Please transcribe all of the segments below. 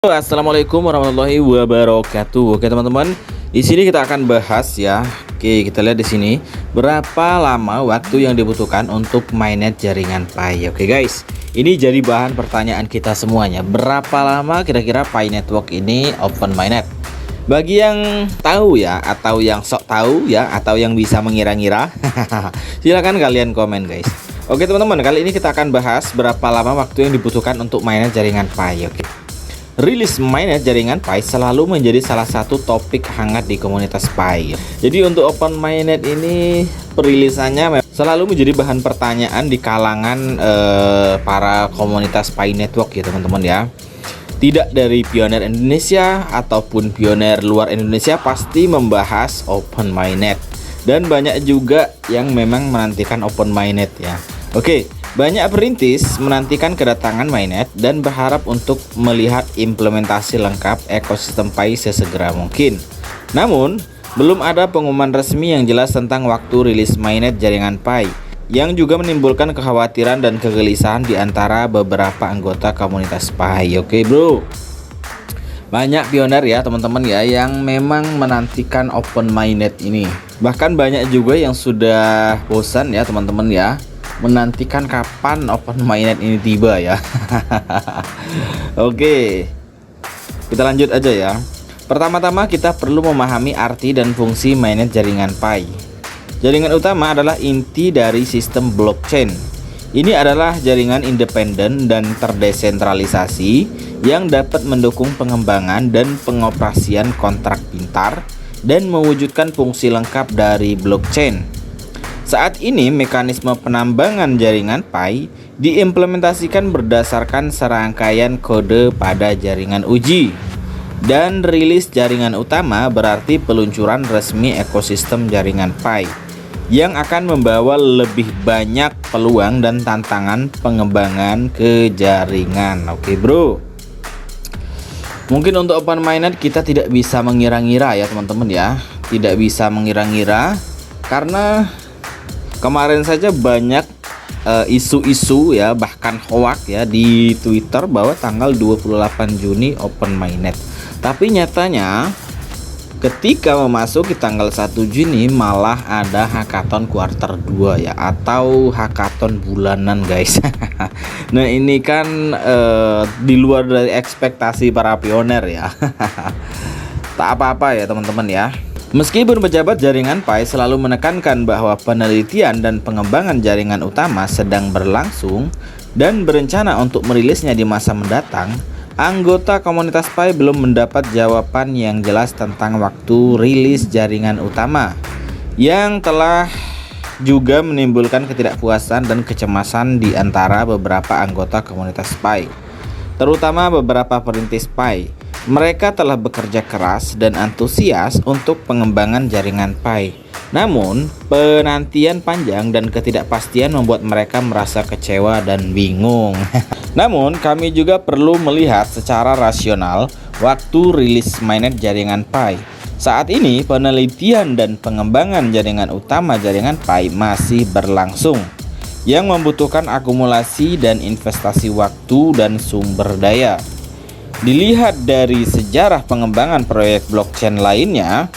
Assalamualaikum warahmatullahi wabarakatuh. Oke teman-teman, di sini kita akan bahas ya. Oke, kita lihat di sini berapa lama waktu yang dibutuhkan untuk mainnet jaringan Pi. Oke guys, ini jadi bahan pertanyaan kita semuanya. Berapa lama kira-kira Pi Network ini open mainnet? Bagi yang tahu ya, atau yang sok tahu ya, atau yang bisa mengira-ngira, silakan kalian komen guys. Oke teman-teman, kali ini kita akan bahas berapa lama waktu yang dibutuhkan untuk mainnet jaringan Pi. Oke. Rilis mainnet jaringan Pi selalu menjadi salah satu topik hangat di komunitas Pi. Jadi untuk open mainnet ini perilisannya selalu menjadi bahan pertanyaan di kalangan para komunitas Pi Network ya teman-teman ya. Tidak dari pioner Indonesia ataupun pioner luar Indonesia pasti membahas open mainnet. Dan banyak juga yang memang menantikan open mainnet ya. Oke. Banyak perintis menantikan kedatangan mainnet dan berharap untuk melihat implementasi lengkap ekosistem Pi sesegera mungkin. Namun, belum ada pengumuman resmi yang jelas tentang waktu rilis mainnet jaringan Pi, yang juga menimbulkan kekhawatiran dan kegelisahan di antara beberapa anggota komunitas Pi. Oke bro, banyak pioner ya teman-teman ya yang memang menantikan open mainnet ini. Bahkan banyak juga yang sudah bosan ya teman-teman ya, menantikan kapan open mainnet ini tiba ya. Oke, kita lanjut aja ya. Pertama-tama kita perlu memahami arti dan fungsi mainnet jaringan Pi. Jaringan utama adalah inti dari sistem blockchain. Ini adalah jaringan independen dan terdesentralisasi yang dapat mendukung pengembangan dan pengoperasian kontrak pintar dan mewujudkan fungsi lengkap dari blockchain. Saat ini mekanisme penambangan jaringan Pi diimplementasikan berdasarkan serangkaian kode pada jaringan uji. Dan rilis jaringan utama berarti peluncuran resmi ekosistem jaringan Pi yang akan membawa lebih banyak peluang dan tantangan pengembangan ke jaringan. Oke bro, mungkin untuk open mainnet kita tidak bisa mengira-ngira ya teman-teman ya. Tidak bisa mengira-ngira karena kemarin saja banyak isu-isu ya, bahkan hoax ya di Twitter bahwa tanggal 28 Juni open mainnet. Tapi nyatanya ketika memasuki tanggal 1 Juni malah ada hackathon kuarter 2 ya, atau hackathon bulanan guys. Nah ini kan di luar dari ekspektasi para pioner ya. Tak apa-apa ya teman-teman ya. Meskipun pejabat jaringan Pi selalu menekankan bahwa penelitian dan pengembangan jaringan utama sedang berlangsung dan berencana untuk merilisnya di masa mendatang, anggota komunitas Pi belum mendapat jawaban yang jelas tentang waktu rilis jaringan utama, yang telah juga menimbulkan ketidakpuasan dan kecemasan di antara beberapa anggota komunitas Pi, terutama beberapa perintis Pi. Mereka telah bekerja keras dan antusias untuk pengembangan jaringan Pi. Namun, penantian panjang dan ketidakpastian membuat mereka merasa kecewa dan bingung. Namun, kami juga perlu melihat secara rasional waktu rilis mainnet jaringan Pi. Saat ini, penelitian dan pengembangan jaringan utama jaringan Pi masih berlangsung, yang membutuhkan akumulasi dan investasi waktu dan sumber daya. Dilihat dari sejarah pengembangan proyek blockchain lainnya,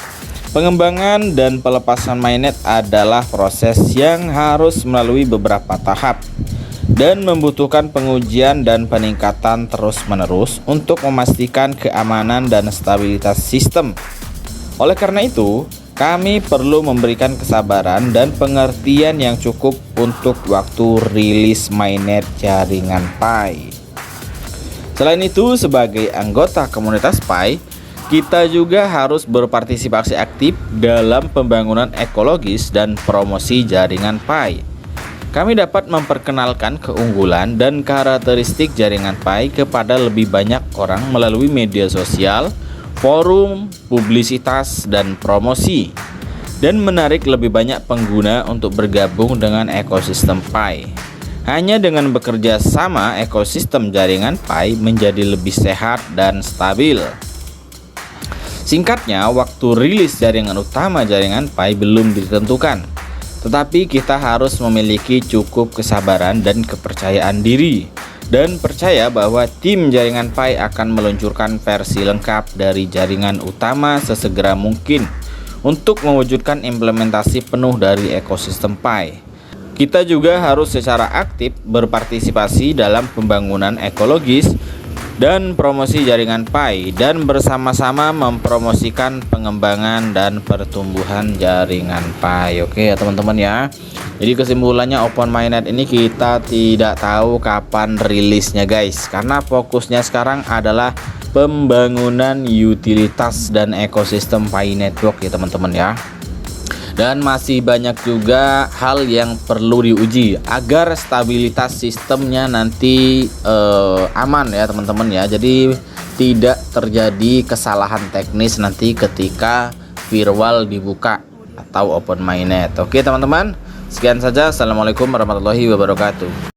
pengembangan dan pelepasan mainnet adalah proses yang harus melalui beberapa tahap dan membutuhkan pengujian dan peningkatan terus-menerus untuk memastikan keamanan dan stabilitas sistem. Oleh karena itu, kami perlu memberikan kesabaran dan pengertian yang cukup untuk waktu rilis mainnet jaringan Pi. Selain itu, sebagai anggota komunitas Pi, kita juga harus berpartisipasi aktif dalam pembangunan ekologis dan promosi jaringan Pi. Kami dapat memperkenalkan keunggulan dan karakteristik jaringan Pi kepada lebih banyak orang melalui media sosial, forum, publisitas, dan promosi, dan menarik lebih banyak pengguna untuk bergabung dengan ekosistem Pi. Hanya dengan bekerja sama, ekosistem jaringan Pi menjadi lebih sehat dan stabil. Singkatnya, waktu rilis jaringan utama jaringan Pi belum ditentukan, tetapi kita harus memiliki cukup kesabaran dan kepercayaan diri dan percaya bahwa tim jaringan Pi akan meluncurkan versi lengkap dari jaringan utama sesegera mungkin untuk mewujudkan implementasi penuh dari ekosistem Pi. Kita juga harus secara aktif berpartisipasi dalam pembangunan ekologis dan promosi jaringan Pi dan bersama-sama mempromosikan pengembangan dan pertumbuhan jaringan Pi. Oke ya teman-teman ya. Jadi kesimpulannya Open Mainnet ini kita tidak tahu kapan rilisnya guys, karena fokusnya sekarang adalah pembangunan utilitas dan ekosistem Pi Network ya teman-teman ya. Dan masih banyak juga hal yang perlu diuji agar stabilitas sistemnya nanti aman ya teman-teman ya. Jadi tidak terjadi kesalahan teknis nanti ketika firewall dibuka atau Open Mainnet. Oke teman-teman, sekian saja. Assalamualaikum warahmatullahi wabarakatuh.